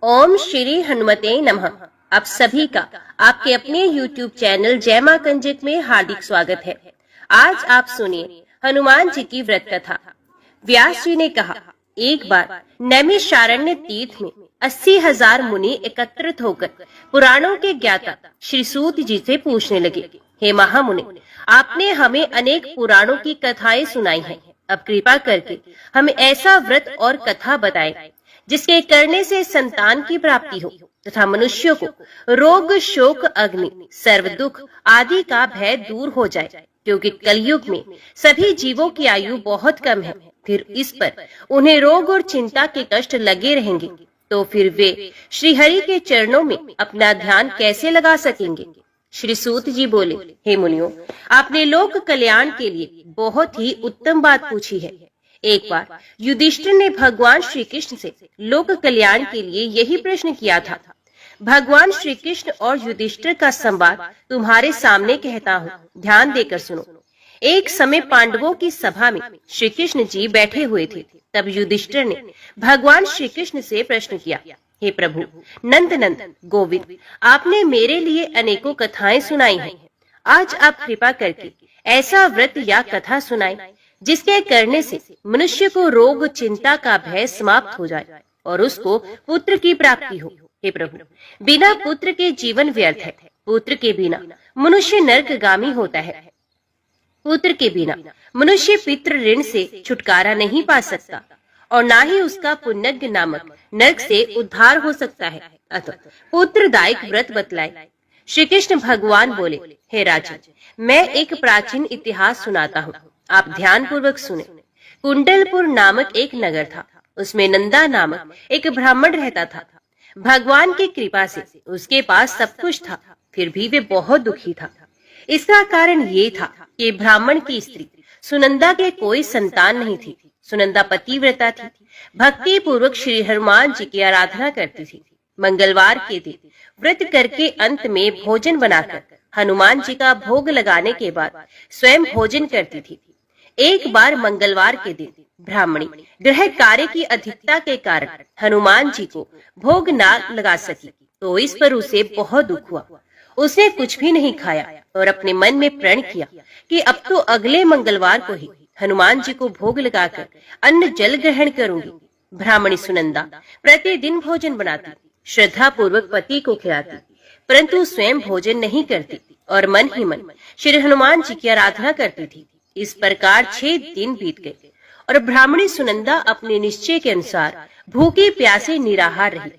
ओम श्री हनुमते नमः। आप सभी का आपके अपने YouTube चैनल जय मां कंजक में हार्दिक स्वागत है। आज आप सुनिए हनुमान जी की व्रत कथा। व्यास जी ने कहा, एक बार नैमिषारण्य तीर्थ में 80,000 मुनि एकत्रित होकर पुराणों के ज्ञाता श्री सूत जी से पूछने लगे, हे महामुनि, आपने हमें अनेक पुराणों की कथाएं सुनाई हैं। अब कृपा करके हमें ऐसा व्रत और कथा बताएं जिसके करने से संतान की प्राप्ति हो तथा मनुष्यों को रोग, शोक, अग्नि, सर्व दुख आदि का भय दूर हो जाए, क्योंकि कलयुग में सभी जीवों की आयु बहुत कम है। फिर इस पर उन्हें रोग और चिंता के कष्ट लगे रहेंगे, तो फिर वे श्री हरि के चरणों में अपना ध्यान कैसे लगा सकेंगे। श्री सूत जी बोले, हे मुनियों, आपने लोक कल्याण के लिए बहुत ही उत्तम बात पूछी है। एक बार युधिष्ठिर ने भगवान श्री कृष्ण से लोक कल्याण के लिए यही प्रश्न किया था। भगवान श्री कृष्ण और युधिष्ठिर का संवाद तुम्हारे सामने कहता हूँ, ध्यान देकर सुनो। एक समय पांडवों की सभा में श्री कृष्ण जी बैठे हुए थे। तब युधिष्ठिर ने भगवान श्री कृष्ण से प्रश्न किया, हे प्रभु नंद नंदन गोविंद, आपने मेरे लिए अनेकों कथाएं सुनाई हैं। आज आप कृपा करके ऐसा व्रत या कथा सुनाएं जिसके करने से मनुष्य को रोग, चिंता का भय समाप्त हो जाए और उसको पुत्र की प्राप्ति हो। हे प्रभु, बिना पुत्र के जीवन व्यर्थ है। पुत्र के बिना मनुष्य नरकगामी होता है। पुत्र के बिना मनुष्य पितृ ऋण से छुटकारा नहीं पा सकता और ना ही उसका पुण्यज्ञ नामक नरक से उद्धार हो सकता है। अतः पुत्रदायक व्रत बतलाए। श्री कृष्ण भगवान बोले, हे राजन, मैं एक प्राचीन इतिहास सुनाता हूँ, आप ध्यान पूर्वक सुने। कुंडलपुर नामक एक नगर था। उसमें नंदा नामक एक ब्राह्मण रहता था। भगवान की कृपा से उसके पास सब कुछ था, फिर भी वे बहुत दुखी था। इसका कारण ये था कि ब्राह्मण की स्त्री सुनंदा के कोई संतान नहीं थी। सुनंदा पतिव्रता थी, भक्ति पूर्वक श्री हनुमान जी की आराधना करती थी। मंगलवार के दिन व्रत करके अंत में भोजन बनाकर हनुमान जी का भोग लगाने के बाद स्वयं भोजन करती थी। एक बार मंगलवार के दिन ब्राह्मणी गृह कार्य की अधिकता के कारण हनुमान जी को भोग ना लगा सकी, तो इस पर उसे बहुत दुख हुआ। उसने कुछ भी नहीं खाया और अपने मन में प्रण किया कि अब तो अगले मंगलवार को ही हनुमान जी को भोग लगाकर अन्न जल ग्रहण करूंगी। ब्राह्मणी सुनंदा प्रतिदिन भोजन बनाती, श्रद्धा पूर्वक पति को खिलाती, परंतु स्वयं भोजन नहीं करती और मन ही मन श्री हनुमान जी की आराधना करती थी। इस प्रकार 6 दिन बीत गए और ब्राह्मणी सुनंदा अपने निश्चय के अनुसार भूखी प्यासे निराहार रही।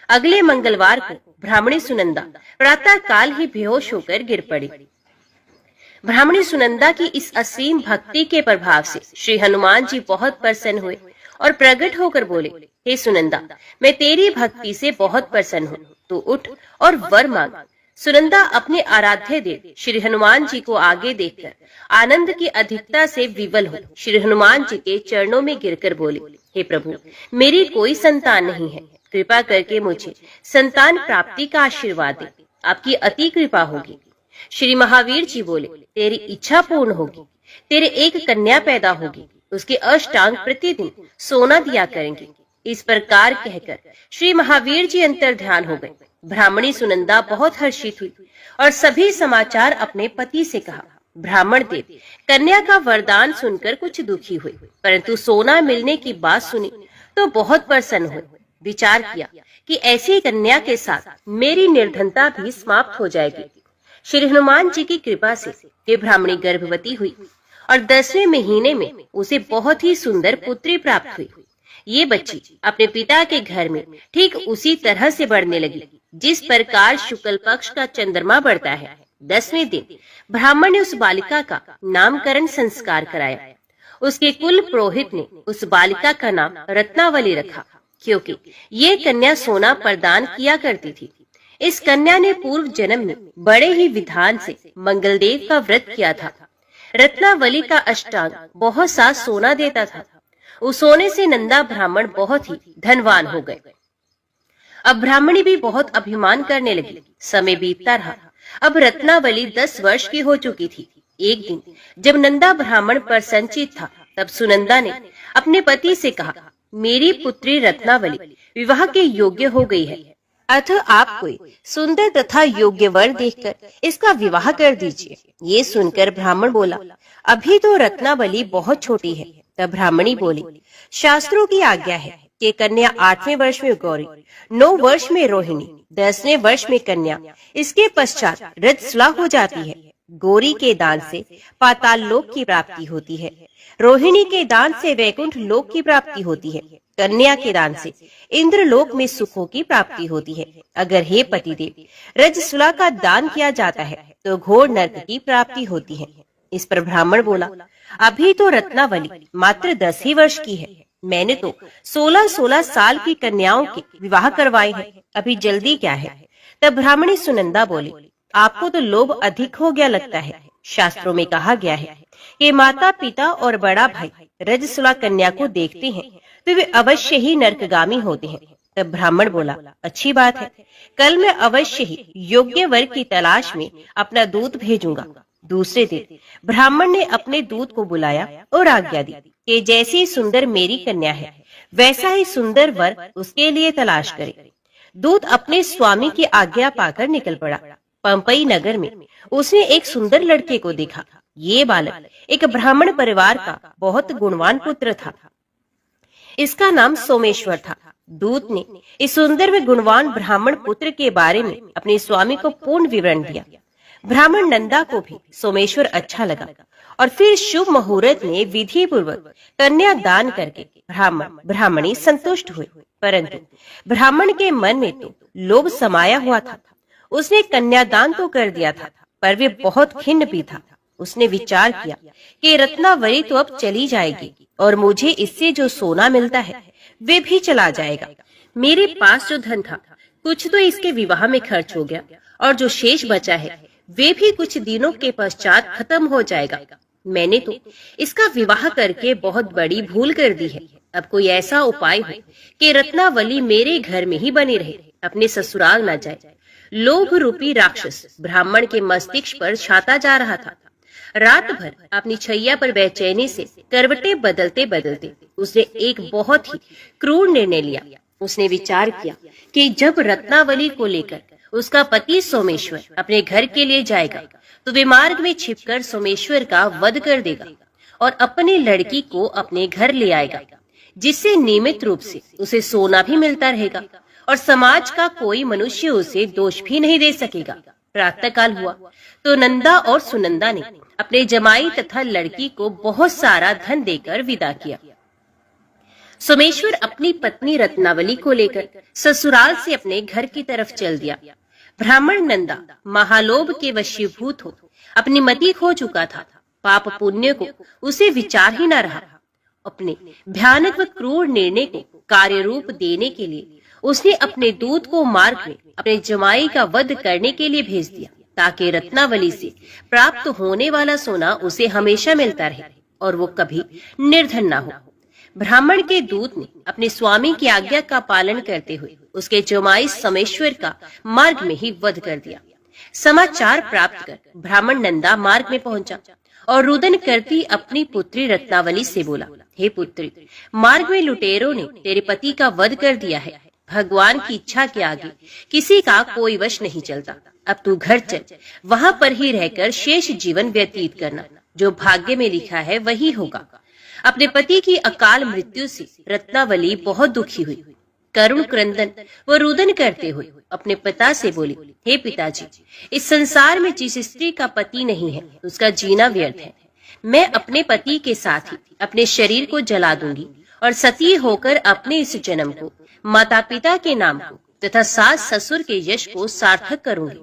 अगले मंगलवार को ब्राह्मणी सुनंदा प्रातः काल ही बेहोश होकर गिर पड़ी। ब्राह्मणी सुनंदा की इस असीम भक्ति के प्रभाव से श्री हनुमान जी बहुत प्रसन्न हुए और प्रकट होकर बोले, हे सुनंदा, मैं तेरी भक्ति से बहुत प्रसन्न हूँ, तू उठ और वर मांग। सुनंदा अपने आराध्य देव श्री हनुमान जी को आगे देखकर आनंद की अधिकता से विवल हो श्री हनुमान जी के चरणों में गिरकर बोले, हे प्रभु, मेरी कोई संतान नहीं है, कृपा करके मुझे संतान प्राप्ति का आशीर्वाद दे, आपकी अति कृपा होगी। श्री महावीर जी बोले, तेरी इच्छा पूर्ण होगी, तेरे एक कन्या पैदा होगी, उसके अष्टांग प्रतिदिन सोना दिया करेंगे। इस प्रकार कहकर श्री महावीर जी अंतर ध्यान हो गए। ब्राह्मणी सुनंदा बहुत हर्षित हुई और सभी समाचार अपने पति से कहा। ब्राह्मण देव कन्या का वरदान सुनकर कुछ दुखी हुए, परंतु सोना मिलने की बात सुनी तो बहुत प्रसन्न हुए। विचार किया कि ऐसी कन्या के साथ मेरी निर्धनता भी समाप्त हो जाएगी। श्री हनुमान जी की कृपा से ये ब्राह्मणी गर्भवती हुई और 10वें महीने में उसे बहुत ही सुंदर पुत्री प्राप्त हुई। ये बच्ची अपने पिता के घर में ठीक उसी तरह से बढ़ने लगी जिस प्रकार शुक्ल पक्ष का चंद्रमा बढ़ता है। 10वें दिन ब्राह्मण ने उस बालिका का नामकरण संस्कार कराया। उसके कुल पुरोहित ने उस बालिका का नाम रत्नावली रखा, क्योंकि ये कन्या सोना प्रदान किया करती थी। इस कन्या ने पूर्व जन्म में बड़े ही विधान से मंगलदेव का व्रत किया था। रत्नावली का अष्टांग बहुत सा सोना देता था। उस सोने से नंदा ब्राह्मण बहुत ही धनवान हो गए। अब ब्राह्मणी भी बहुत अभिमान करने लगी। समय बीतता रहा। अब रत्नावली 10 वर्ष की हो चुकी थी। एक दिन जब नंदा ब्राह्मण पर संचित था, तब सुनंदा ने अपने पति से कहा, मेरी पुत्री रत्नावली विवाह के योग्य हो गई है, अतः आप कोई सुंदर तथा योग्य वर देखकर इसका विवाह कर दीजिए। ये सुनकर ब्राह्मण बोला, अभी तो रत्नावली बहुत छोटी है। तब ब्राह्मणी बोली, शास्त्रों की आज्ञा है कि कन्या 8वें वर्ष में गौरी, 9 वर्ष में रोहिणी, 10वें वर्ष में कन्या, इसके पश्चात रजस्वला हो जाती है। गौरी के दान से पाताल लोक की प्राप्ति होती है, रोहिणी के दान से वैकुंठ लोक की प्राप्ति होती है, कन्या के दान से इंद्र लोक में सुखों की प्राप्ति होती है। अगर हे पतिदेव रजस्वला का दान किया जाता है तो घोर नरक की प्राप्ति होती है। इस पर ब्राह्मण बोला, अभी तो रत्नावली मात्र 10 ही वर्ष की है, मैंने तो 16-16 साल की कन्याओं के विवाह करवाए हैं, अभी जल्दी क्या है। तब ब्राह्मणी सुनंदा बोली, आपको तो लोभ अधिक हो गया लगता है। शास्त्रों में कहा गया है कि माता पिता और बड़ा भाई रजस्वला कन्या को देखते हैं तो वे अवश्य ही नरकगामी होते हैं। तब ब्राह्मण बोला, अच्छी बात है, कल मैं अवश्य ही योग्य वर की तलाश में अपना दूत भेजूंगा। दूसरे दिन ब्राह्मण ने अपने दूत को बुलाया और आज्ञा दी कि जैसी सुंदर मेरी कन्या है वैसा ही सुंदर वर उसके लिए तलाश करे। दूत अपने स्वामी की आज्ञा पाकर निकल पड़ा। पंपई नगर में उसने एक सुंदर लड़के को देखा। ये बालक एक ब्राह्मण परिवार का बहुत गुणवान पुत्र था। इसका नाम सोमेश्वर था। दूत ने इस सुंदर व गुणवान ब्राह्मण पुत्र के बारे में अपने स्वामी को पूर्ण विवरण दिया। ब्राह्मण नंदा को भी सोमेश्वर अच्छा लगा और फिर शुभ मुहूर्त में विधि पूर्वक कन्या दान करके ब्राह्मणी संतुष्ट हुए। परंतु ब्राह्मण के मन में तो लोभ समाया हुआ था। उसने कन्यादान तो कर दिया था, पर वे बहुत खिन्न भी था। उसने विचार किया कि रत्नावली तो अब चली जाएगी और मुझे इससे जो सोना मिलता है वे भी चला जाएगा। मेरे पास जो धन था कुछ तो इसके विवाह में खर्च हो गया और जो शेष बचा है वे भी कुछ दिनों के पश्चात खत्म हो जाएगा। मैंने तो इसका विवाह करके बहुत बड़ी भूल कर दी है। अब कोई ऐसा उपाय हो कि रत्नावली मेरे घर में ही बनी रहे, अपने ससुराल न जाए। लोभ रूपी राक्षस ब्राह्मण के मस्तिष्क पर छाता जा रहा था। रात भर अपनी छैया पर बेचैनी से करवटें बदलते बदलते उसने एक बहुत ही क्रूर निर्णय लिया। उसने विचार किया कि जब रत्नावली को लेकर उसका पति सोमेश्वर अपने घर के लिए जाएगा तो वे मार्ग में छिपकर सोमेश्वर का वध कर देगा और अपनी लड़की को अपने घर ले आएगा, जिससे नियमित रूप से उसे सोना भी मिलता रहेगा और समाज का कोई मनुष्य उसे दोष भी नहीं दे सकेगा। प्रातः काल हुआ तो नंदा और सुनंदा ने अपने जमाई तथा लड़की को बहुत सारा धन देकर विदा किया। सोमेश्वर अपनी पत्नी रत्नावली को लेकर ससुराल से अपने घर की तरफ चल दिया। ब्राह्मण नंदा महालोभ के वशीभूत हो अपनी मति खो चुका था। पाप पुण्य को उसे विचार ही न रहा। अपने भयानक व क्रूर निर्णय को कार्य रूप देने के लिए उसने अपने दूत को मार्ग में अपने जमाई का वध करने के लिए भेज दिया, ताकि रत्नावली से प्राप्त होने वाला सोना उसे हमेशा मिलता रहे और वो कभी निर्धन न हो। ब्राह्मण के दूत ने अपने स्वामी की आज्ञा का पालन करते हुए उसके जमाई सोमेश्वर का मार्ग में ही वध कर दिया। समाचार प्राप्त कर ब्राह्मण नंदा मार्ग में पहुंचा और रुदन करती अपनी पुत्री रत्नावली से बोला, हे पुत्री, मार्ग में लुटेरों ने तेरे पति का वध कर दिया है। भगवान की इच्छा के आगे किसी का कोई वश नहीं चलता। अब तू घर चल, वहां पर ही रहकर शेष जीवन व्यतीत करना। जो भाग्य में लिखा है वही होगा। अपने पति की अकाल मृत्यु से रत्नावली बहुत दुखी हुई। करुण क्रंदन व रुदन करते हुए अपने पिता से बोली, हे पिताजी, इस संसार में जिस स्त्री का पति नहीं है उसका जीना व्यर्थ है। मैं अपने पति के साथ ही अपने शरीर को जला दूंगी और सती होकर अपने इस जन्म को माता पिता के नाम को तथा सास ससुर के यश को सार्थक करूंगी।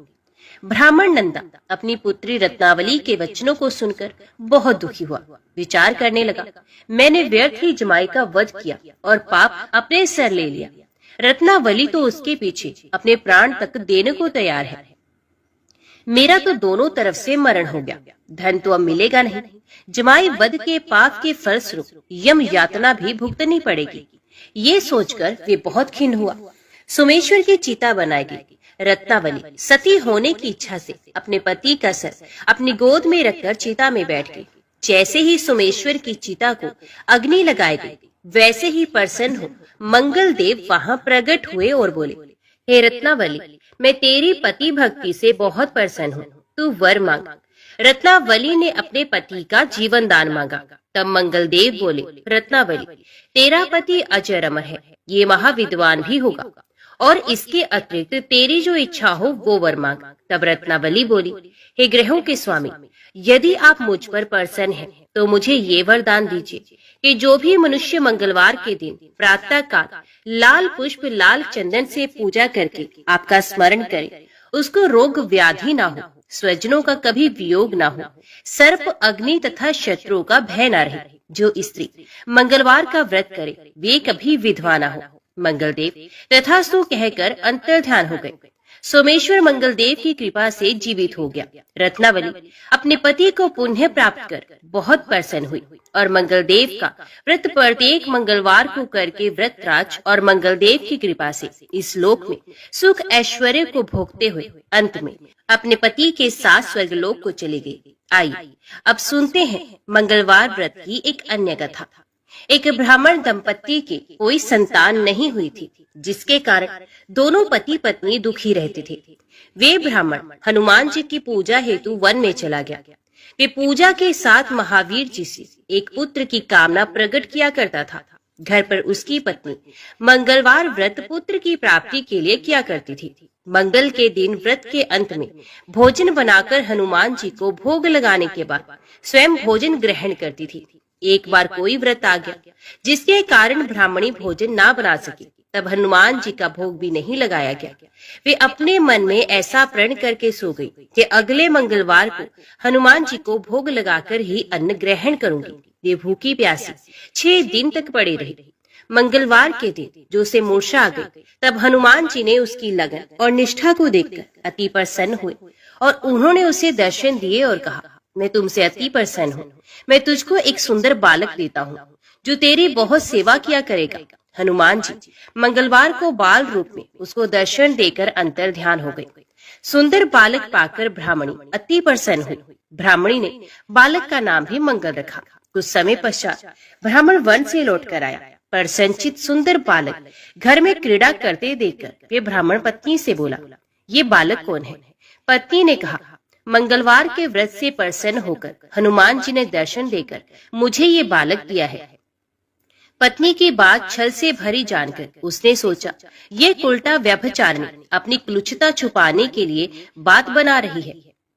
ब्राह्मण नंदा अपनी पुत्री रत्नावली के वचनों को सुनकर बहुत दुखी हुआ। विचार करने लगा, मैंने व्यर्थ ही जमाई का वध किया और पाप अपने सर ले लिया। रत्नावली तो उसके पीछे अपने प्राण तक देने को तैयार है। मेरा तो दोनों तरफ से मरण हो गया। धन तो अब मिलेगा नहीं। जमाई वध के पाप के फलस्वरूप यम यातना भी भुगतनी पड़ेगी। ये सोचकर वे बहुत खिन्न हुआ। सोमेश्वर की चिता बनाई गई। रत्नावली सती होने की इच्छा से अपने पति का सर अपनी गोद में रखकर चिता में बैठ गई। जैसे ही सोमेश्वर की चिता को अग्नि लगाई गई, वैसे ही प्रसन्न हो मंगल देव वहां प्रकट हुए और बोले, हे रत्नावली, मैं तेरी पति भक्ति से बहुत प्रसन्न हूँ, तू वर मांग। रत्नावली ने अपने पति का जीवन दान मांगा। तब मंगल देव बोले, रत्नावली, तेरा पति अजर अमर है, ये महाविद्वान भी होगा, और इसके अतिरिक्त तेरी जो इच्छा हो वो वर मांग। तब रत्नावली बोली, हे ग्रहों के स्वामी, यदि आप मुझ पर प्रसन्न हैं तो मुझे ये वरदान दीजिए कि जो भी मनुष्य मंगलवार के दिन प्रातः काल लाल पुष्प लाल चंदन से पूजा करके आपका स्मरण करे, उसको रोग व्याधि ना हो, स्वजनों का कभी वियोग ना हो, सर्प अग्नि तथा शत्रुओं का भय ना रहे। जो स्त्री मंगलवार का व्रत करे वे कभी विधवा ना हो। मंगलदेव तथास्तु कहकर अंतर्ध्यान हो गए। सोमेश्वर मंगलदेव की कृपा से जीवित हो गया। रत्नावली अपने पति को पुनः प्राप्त कर बहुत प्रसन्न हुई और मंगलदेव का व्रत प्रत्येक मंगलवार को करके व्रतराज और मंगलदेव की कृपा से इस लोक में सुख ऐश्वर्य को भोगते हुए अंत में अपने पति के साथ स्वर्गलोक को चली गई। आइए अब सुनते हैं मंगलवार व्रत की एक अन्य कथा। एक ब्राह्मण दंपत्ति के कोई संतान नहीं हुई थी, जिसके कारण दोनों पति पत्नी दुखी रहते थे। वे ब्राह्मण हनुमान जी की पूजा हेतु वन में चला गया। वे पूजा के साथ महावीर जी से एक पुत्र की कामना प्रकट किया करता था। घर पर उसकी पत्नी मंगलवार व्रत पुत्र की प्राप्ति के लिए किया करती थी। मंगल के दिन व्रत के अंत में भोजन बनाकर हनुमान जी को भोग लगाने के बाद स्वयं भोजन ग्रहण करती थी। एक बार कोई व्रत आ गया जिसके कारण ब्राह्मणी भोजन ना बना सकी, तब हनुमान जी का भोग भी नहीं लगाया गया। वे अपने मन में ऐसा प्रण करके सो गई कि अगले मंगलवार को हनुमान जी को भोग लगाकर ही अन्न ग्रहण करूंगी। वे भूखी प्यासी 6 दिन तक पड़ी रही। मंगलवार के दिन जो से मूर्छा आ गई, तब हनुमान जी ने उसकी लगन और निष्ठा को देखकर अति प्रसन्न हुए और उन्होंने उसे दर्शन दिए और कहा, मैं तुमसे अति प्रसन्न हूँ। मैं तुझको एक सुंदर बालक देता हूँ जो तेरी बहुत सेवा किया करेगा। हनुमान जी मंगलवार को बाल रूप में उसको दर्शन देकर अंतर ध्यान हो गए। सुंदर बालक पाकर ब्राह्मणी अति प्रसन्न हुई। ब्राह्मणी ने बालक का नाम भी मंगल रखा। कुछ समय पश्चात ब्राह्मण वन से लौट कर आया। प्रसन्नचित सुंदर बालक घर में क्रीड़ा करते देखकर वे ब्राह्मण पत्नी से बोला, ये बालक कौन है? पत्नी ने कहा, मंगलवार के व्रत से प्रसन्न होकर हनुमान जी ने दर्शन देकर मुझे ये बालक दिया है। पत्नी की बात छल से भरी जानकर उसने सोचा, ये उल्टा व्यभिचारिणी अपनी क्लुचता छुपाने के लिए बात बना रही है।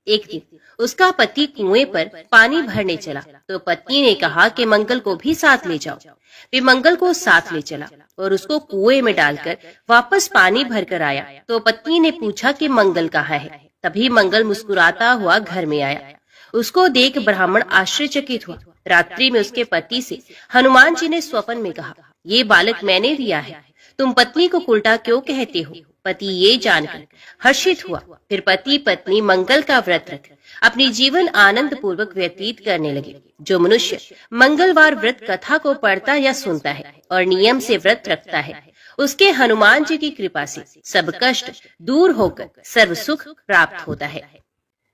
एक दिन उसका पति कुएं पर पानी भरने चला तो पत्नी ने कहा कि मंगल को भी साथ ले जाओ। वे मंगल को साथ ले चला और उसको कुएं में डालकर वापस पानी भरकर आया तो पत्नी ने पूछा कि मंगल कहाँ है। तभी मंगल मुस्कुराता हुआ घर में आया। उसको देख ब्राह्मण आश्चर्यचकित हुआ। रात्रि में उसके पति से हनुमान जी ने स्वप्न में कहा, ये बालक मैंने दिया है, तुम पत्नी को उल्टा क्यों कहते हो? पति ये जानकर हर्षित हुआ। फिर पति पत्नी मंगल का व्रत रख अपनी जीवन आनंद पूर्वक व्यतीत करने लगे। जो मनुष्य मंगलवार व्रत कथा को पढ़ता या सुनता है और नियम से व्रत रखता है, उसके हनुमान जी की कृपा से सब कष्ट दूर होकर सर्व सुख प्राप्त होता है।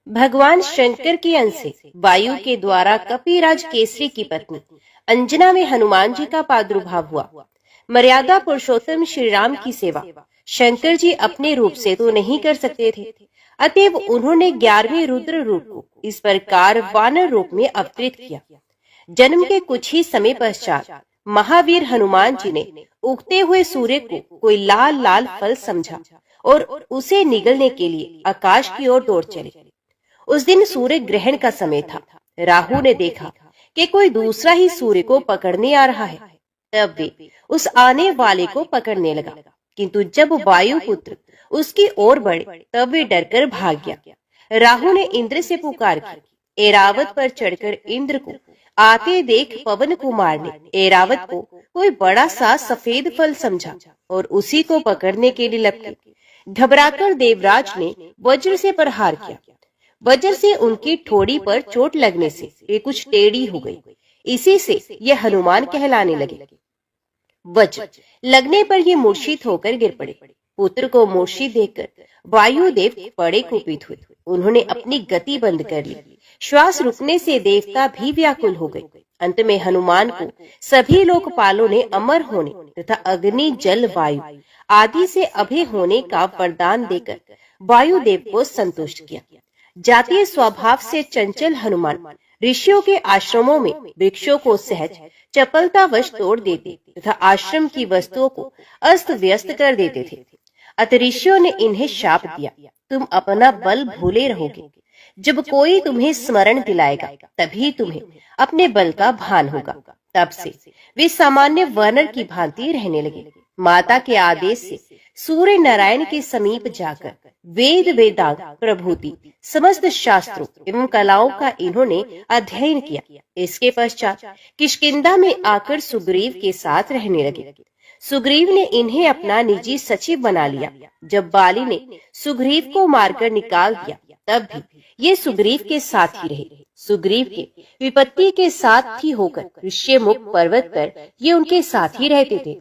भगवान शंकर के अंश से वायु के द्वारा कपिराज केसरी की पत्नी अंजना में हनुमान जी का प्रादुर्भाव हुआ। मर्यादा पुरुषोत्तम श्री राम की सेवा शंकर जी अपने रूप से तो नहीं कर सकते थे, अतएव उन्होंने 11वें रुद्र रूप को इस प्रकार वानर रूप में अवतरित किया। जन्म के कुछ ही समय पश्चात महावीर हनुमान जी ने उगते हुए सूर्य को कोई लाल लाल फल समझा और उसे निगलने के लिए आकाश की ओर दौड़ चले। उस दिन सूर्य ग्रहण का समय था। राहु ने देखा कि कोई दूसरा ही सूर्य को पकड़ने आ रहा है, तब वे उस आने वाले को पकड़ने लगा, किंतु जब वायुपुत्र उसकी ओर बढ़े तब वे डरकर भाग गया। राहु ने इंद्र से पुकार की। ऐरावत पर चढ़कर इंद्र को आते देख पवन कुमार ने ऐरावत को कोई बड़ा सा सफेद फल समझा और उसी को पकड़ने के लिए लपके। घबराकर देवराज ने वज्र से प्रहार किया। वज्र से उनकी ठोड़ी पर चोट लगने से वे कुछ टेढ़ी हो गई। इसी से ये हनुमान कहलाने लगे। वज्र लगने पर ये मूर्छित होकर गिर पड़े। पुत्र को मूर्छित देखकर वायुदेव बड़े कुपित हुए। उन्होंने अपनी गति बंद कर ली। श्वास रुकने से देवता भी व्याकुल हो गए अंत में हनुमान को सभी लोकपालों ने अमर होने तथा अग्नि जल वायु आदि से अभय होने का वरदान देकर वायुदेव को संतुष्ट किया। जातीय स्वभाव से चंचल हनुमान ऋषियों के आश्रमों में वृक्षों को सहज चपलतावश तोड़ देते तथा आश्रम की वस्तुओं को अस्त व्यस्त कर देते थे। अतः ऋषियों ने इन्हें शाप दिया, तुम अपना बल भूले रहोगे। जब कोई तुम्हें स्मरण दिलाएगा तभी तुम्हें अपने बल का भान होगा। तब से वे सामान्य वानर की भांति रहने लगे। माता के आदेश से सूर्य नारायण के समीप जाकर वेद वेदांग प्रभूति समस्त शास्त्रों एवं कलाओं का इन्होंने अध्ययन किया। इसके पश्चात किष्किंधा में आकर सुग्रीव के साथ रहने लगे। सुग्रीव ने इन्हें अपना निजी सचिव बना लिया। जब बाली ने सुग्रीव को मारकर निकाल दिया तब भी ये सुग्रीव के साथ ही रहे। सुग्रीव के विपत्ति के साथ ही होकर ऋष्यमुख पर्वत पर ये उनके साथ ही रहते थे।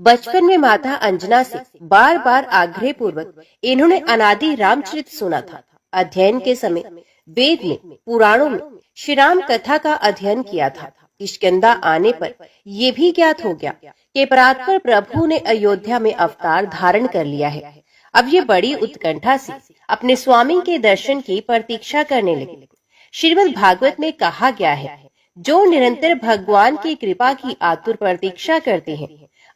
बचपन में माता अंजना से बार बार आग्रह पूर्वक इन्होंने अनादि रामचरित सुना था। अध्ययन के समय वेद में पुराणों में श्री राम कथा का अध्ययन किया था। किष्किंधा आने पर ये भी ज्ञात हो गया कि परात्पर प्रभु ने अयोध्या में अवतार धारण कर लिया है। अब ये बड़ी उत्कंठा से अपने स्वामी के दर्शन की प्रतीक्षा करने लगे। श्रीमद् भागवत में कहा गया है, जो निरंतर भगवान की कृपा की आतुर प्रतीक्षा करते हैं,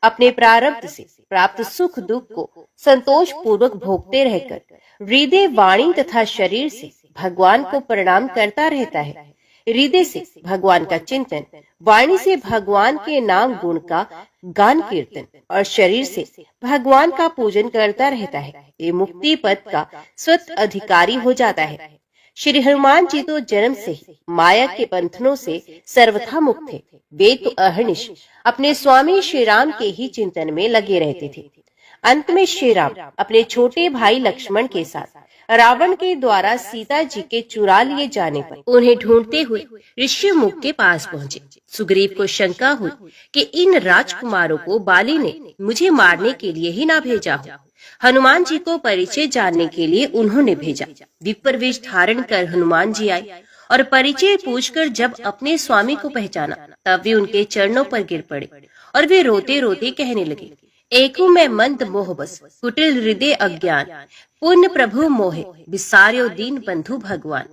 अपने प्रारब्ध से प्राप्त सुख दुख को संतोष पूर्वक भोगते रहकर हृदय वाणी तथा शरीर से भगवान को प्रणाम करता रहता है। हृदय से भगवान का चिंतन, वाणी से भगवान के नाम गुण का गान कीर्तन और शरीर से भगवान का पूजन करता रहता है। ये मुक्ति पद का स्वत अधिकारी हो जाता है। श्री हनुमान जी तो जन्म से ही माया के बंधनों से सर्वथा मुक्त थे। वे तो अहर्निश अपने स्वामी श्री राम के ही चिंतन में लगे रहते थे। अंत में श्री राम अपने छोटे भाई लक्ष्मण के साथ रावण के द्वारा सीता जी के चुरा लिए जाने पर उन्हें ढूंढते हुए ऋष्यमुख के पास पहुँचे। सुग्रीव को शंका हुई कि इन राजकुमारों को बाली ने मुझे मारने के लिए ही ना भेजा हो। हनुमान जी को परिचय जानने के लिए उन्होंने भेजा। विप्र वेश धारण कर हनुमान जी आए और परिचय पूछकर जब अपने स्वामी को पहचाना तब वे उनके चरणों पर गिर पड़े और वे रोते रोते कहने लगे, एको मैं मंद मोह बस कुटिल हृदय अज्ञान, पुण्य प्रभु मोहे विसार्यो दीन बंधु भगवान।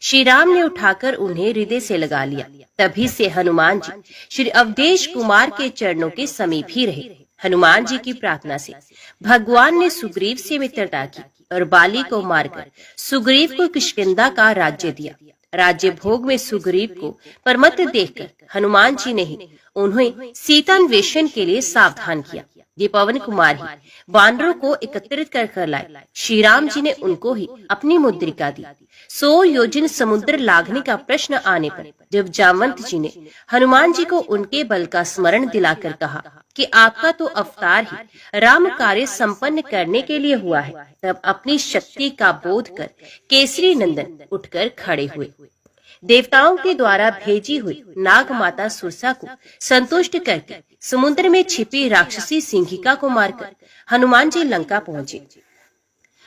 श्री राम ने उठाकर उन्हें हृदय से लगा लिया। तभी से हनुमान जी श्री अवधेश कुमार के चरणों के समीप ही रहे। हनुमान जी की प्रार्थना से भगवान ने सुग्रीव से मित्रता की और बाली को मारकर सुग्रीव को किष्किंधा का राज्य दिया। राज्य भोग में सुग्रीव को परमत देखकर हनुमान जी ने ही उन्हें सीतान्वेषण के लिए सावधान किया। ये पवन कुमार ही वानरों को एकत्रित कर लाए। श्री राम जी ने उनको ही अपनी मुद्रिका दी। 100 योजन समुद्र लांघने का प्रश्न आने पर जब जामवंत जी ने हनुमान जी को उनके बल का स्मरण दिलाकर कहा कि आपका तो अवतार ही राम कार्य संपन्न करने के लिए हुआ है, तब अपनी शक्ति का बोध कर केसरी नंदन उठकर खड़े हुए। देवताओं के द्वारा भेजी हुई नाग माता सुरसा को संतुष्ट करके समुद्र में छिपी राक्षसी सिंहिका को मारकर हनुमान जी लंका पहुँचे।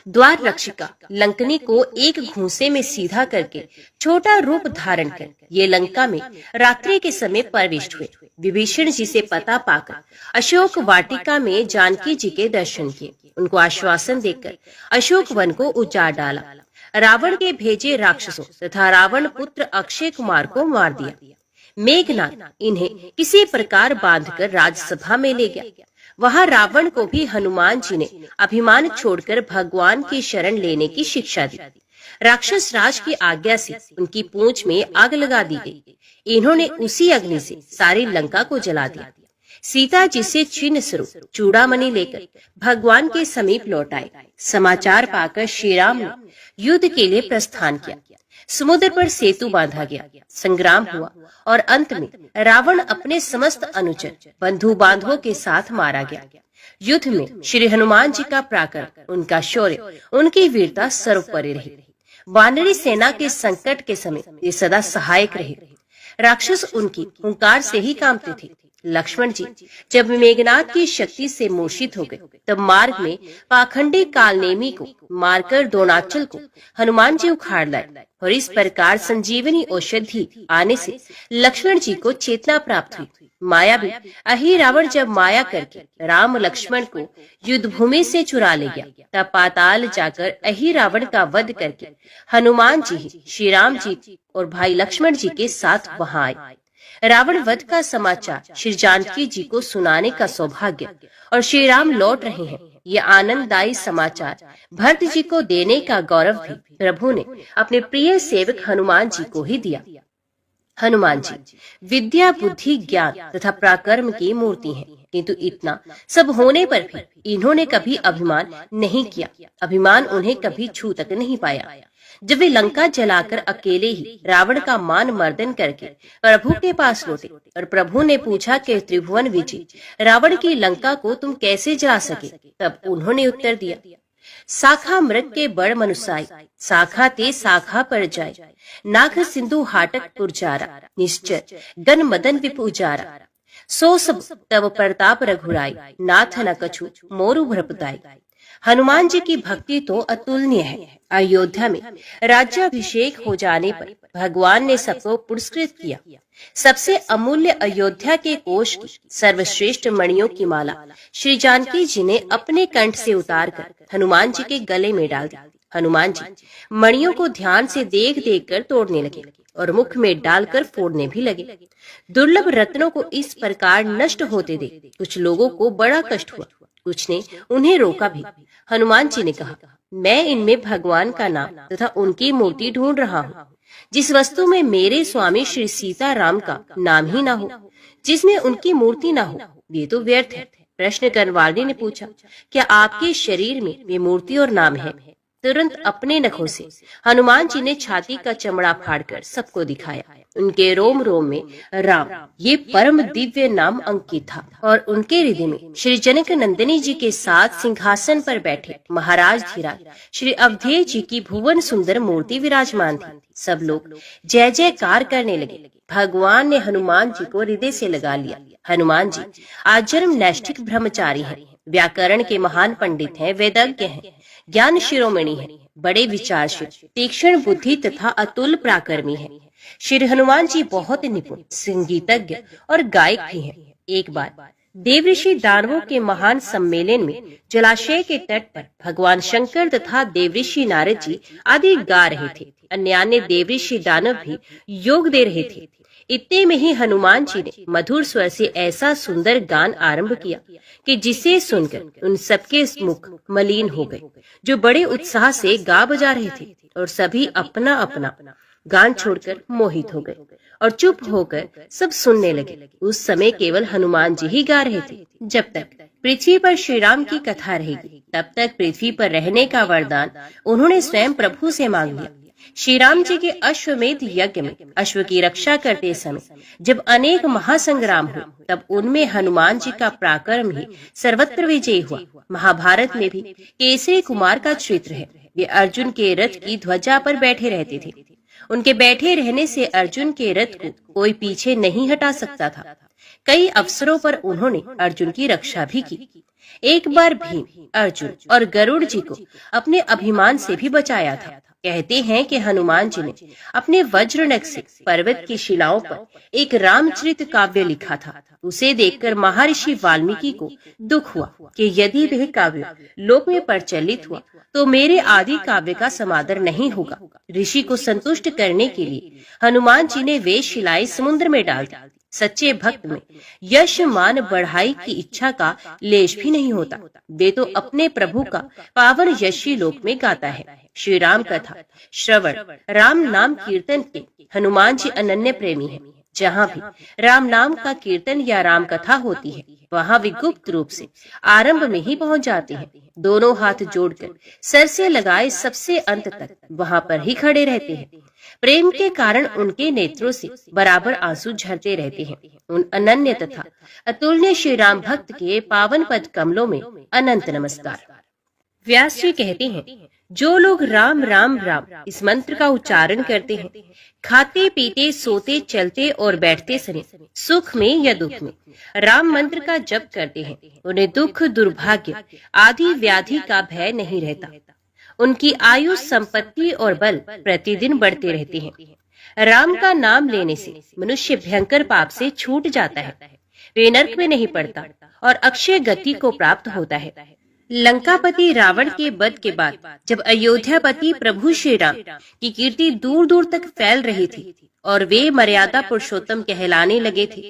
द्वार रक्षिका लंकनी को एक घूंसे में सीधा करके छोटा रूप धारण कर ये लंका में रात्रि के समय प्रविष्ट हुए। विभीषण जी से पता पाकर अशोक वाटिका में जानकी जी के दर्शन किए। उनको आश्वासन देकर अशोक वन को उजाड़ डाला। रावण के भेजे राक्षसों तथा रावण पुत्र अक्षय कुमार को मार दिया। मेघनाथ इन्हें किसी प्रकार बांधकर राजसभा में ले गया। वहां रावण को भी हनुमान जी ने अभिमान छोड़कर भगवान की शरण लेने की शिक्षा दी। राक्षस राज की आज्ञा से उनकी पूंछ में आग लगा दी गई। इन्होंने उसी अग्नि से सारी लंका को जला दिया। सीता जी से चिन्ह स्वरूप चूड़ामणि लेकर भगवान के समीप लौट आए। समाचार पाकर श्री राम ने युद्ध के लिए प्रस्थान किया। समुद्र पर सेतु बांधा गया। संग्राम हुआ और अंत में रावण अपने समस्त अनुचर बंधु बांधवों के साथ मारा गया। युद्ध में श्री हनुमान जी का पराक्रम, उनका शौर्य, उनकी वीरता सर्वोपरि रही। वानरी सेना के संकट के समय ये सदा सहायक रहे। राक्षस उनकी हुंकार से ही कांपते थे। लक्ष्मण जी जब मेघनाद की शक्ति से मूर्छित हो गए तब मार्ग में पाखंडी कालनेमी को मारकर द्रोणाचल को हनुमान जी उखाड़ लाए और इस प्रकार संजीवनी औषधि आने से लक्ष्मण जी को चेतना प्राप्त हुई। माया भी अहि रावण जब माया करके राम लक्ष्मण को युद्ध भूमि से चुरा ले गया तब पाताल जाकर अहि रावण का वध करके हनुमान जी ही श्री राम जी और भाई लक्ष्मण जी के साथ वहां आए। रावण वध का समाचार श्री जानकी जी को सुनाने का सौभाग्य और श्री राम लौट रहे हैं, ये आनंददायी समाचार भरत जी को देने का गौरव भी प्रभु ने अपने प्रिय सेवक हनुमान जी को ही दिया। हनुमान जी विद्या बुद्धि ज्ञान तथा पराक्रम की मूर्ति हैं, किंतु इतना सब होने पर भी इन्होंने कभी अभिमान नहीं किया। अभिमान उन्हें कभी छू तक नहीं पाया। जब वे लंका जलाकर अकेले ही रावण का मान मर्दन करके प्रभु के पास लौटे और प्रभु ने पूछा कि त्रिभुवन विजय रावण की लंका को तुम कैसे जला सके, तब उन्होंने उत्तर दिया, साखा मृग के बड़ मनुसाई साखा ते साखा पर जाय, नाग सिंधु हाटक पुरजारा निश्चय गन मदन विपुजारा, सो सब तब प्रताप रघुराई नाथ न कछु मोरु भ्रपदाई। हनुमान जी की भक्ति तो अतुलनीय है। अयोध्या में राज्याभिषेक हो जाने पर भगवान ने सबको पुरस्कृत किया। सबसे अमूल्य अयोध्या के कोष की सर्वश्रेष्ठ मणियों की माला श्री जानकी जी ने अपने कंठ से उतारकर हनुमान जी के गले में डाल दी। हनुमान जी मणियों को ध्यान से देख देख कर तोड़ने लगे और मुख में डालकर फोड़ने भी लगे। दुर्लभ रत्नों को इस प्रकार नष्ट होते देख कुछ लोगों को बड़ा कष्ट हुआ, कुछ ने उन्हें रोका भी। हनुमान जी ने कहा, मैं इनमें भगवान का नाम तथा उनकी मूर्ति ढूंढ रहा हूँ। जिस वस्तु में मेरे स्वामी श्री सीता राम का नाम ही ना हो, जिसमें उनकी मूर्ति ना हो, ये तो व्यर्थ है। प्रश्न करवाली ने पूछा, क्या आपके शरीर में वे मूर्ति और नाम है? तुरंत अपने नखों से हनुमान जी ने छाती का चमड़ा फाड़कर सबको दिखाया। उनके रोम रोम में राम ये परम दिव्य नाम अंकित था और उनके हृदय में श्री जनक नंदिनी जी के साथ सिंहासन पर बैठे महाराज धीराज श्री अवधेश जी की भुवन सुंदर मूर्ति विराजमान थी। सब लोग जय जयकार करने लगे। भगवान ने हनुमान जी को हृदय से लगा लिया। हनुमान जी आजन्म नैष्ठिक ब्रह्मचारी हैं, व्याकरण के महान पंडित हैं, वेदज्ञ हैं, ज्ञान शिरोमणि हैं, बड़े विचारशील, तीक्ष्ण बुद्धि तथा अतुल पराक्रमी हैं। श्री हनुमान जी बहुत निपुण संगीतज्ञ और गायक भी हैं। एक बार देवऋषि दानवों के महान सम्मेलन में जलाशय के तट पर भगवान शंकर तथा देवऋषि नारद जी आदि गा रहे थे। अन्य देवऋषि दानव भी योग दे रहे थे। इतने में ही हनुमान जी ने मधुर स्वर से ऐसा सुंदर गान आरंभ किया कि जिसे सुनकर उन सबके मुख मलिन हो गए, जो बड़े उत्साह से गा बजा रहे थे, और सभी अपना अपना गान छोड़कर मोहित हो गए और चुप होकर सब सुनने लगे। उस समय केवल हनुमान जी ही गा रहे थे। जब तक पृथ्वी पर श्री राम की कथा रहेगी तब तक पृथ्वी पर रहने का वरदान उन्होंने स्वयं प्रभु से मांग लिया। श्री राम जी के अश्वमेध यज्ञ में अश्व की रक्षा करते समय जब अनेक महासंग्राम हुए तब उनमें हनुमान जी का पराक्रम ही सर्वत्र विजयी हुआ। महाभारत में भी केसरी कुमार का चरित्र है। वे अर्जुन के रथ की ध्वजा पर बैठे रहते थे। उनके बैठे रहने से अर्जुन के रथ को कोई पीछे नहीं हटा सकता था। कई अवसरों पर उन्होंने अर्जुन की रक्षा भी की। एक बार भीम, अर्जुन और गरुड़ जी को अपने अभिमान से भी बचाया था। कहते हैं कि हनुमान जी ने अपने वज्रनख से पर्वत की शिलाओं पर एक रामचरित काव्य लिखा था। उसे देखकर महर्षि वाल्मीकि को दुख हुआ कि यदि वह काव्य लोक में प्रचलित हुआ तो मेरे आदि काव्य का समादर नहीं होगा। ऋषि को संतुष्ट करने के लिए हनुमान जी ने वे शिलाएं समुद्र में डाल दी। सच्चे भक्त में यश मान बढ़ाई की इच्छा का लेश भी नहीं होता। वे तो अपने प्रभु का पावन यशी लोक में गाता है। श्री राम कथा श्रवण, राम नाम कीर्तन के हनुमान जी अनन्य प्रेमी हैं। जहाँ भी राम नाम का कीर्तन या राम कथा होती है वहाँ वे गुप्त रूप से आरंभ में ही पहुँच जाते हैं। दोनों हाथ जोड़कर सर से लगाए सबसे अंत तक वहाँ पर ही खड़े रहते हैं। प्रेम के कारण उनके नेत्रों से बराबर आंसू झरते रहते हैं। उन अनन्य तथा अतुलनीय श्री राम भक्त के पावन पद कमलों में अनंत नमस्कार। व्यास जी कहते हैं, जो लोग राम राम राम इस मंत्र का उच्चारण करते हैं, खाते पीते सोते चलते और बैठते समय, सुख में या दुख में राम मंत्र का जप करते हैं, उन्हें दुख दुर्भाग्य आदि व्याधि का भय नहीं रहता। उनकी आयु संपत्ति और बल प्रतिदिन बढ़ते रहते हैं। राम का नाम लेने से मनुष्य भयंकर पाप से छूट जाता है, वे नरक में नहीं पड़ता और अक्षय गति को प्राप्त होता है। लंकापति रावण के वध के बाद जब अयोध्यापति प्रभु श्री राम की कीर्ति दूर दूर तक फैल रही थी और वे मर्यादा पुरुषोत्तम कहलाने लगे थे,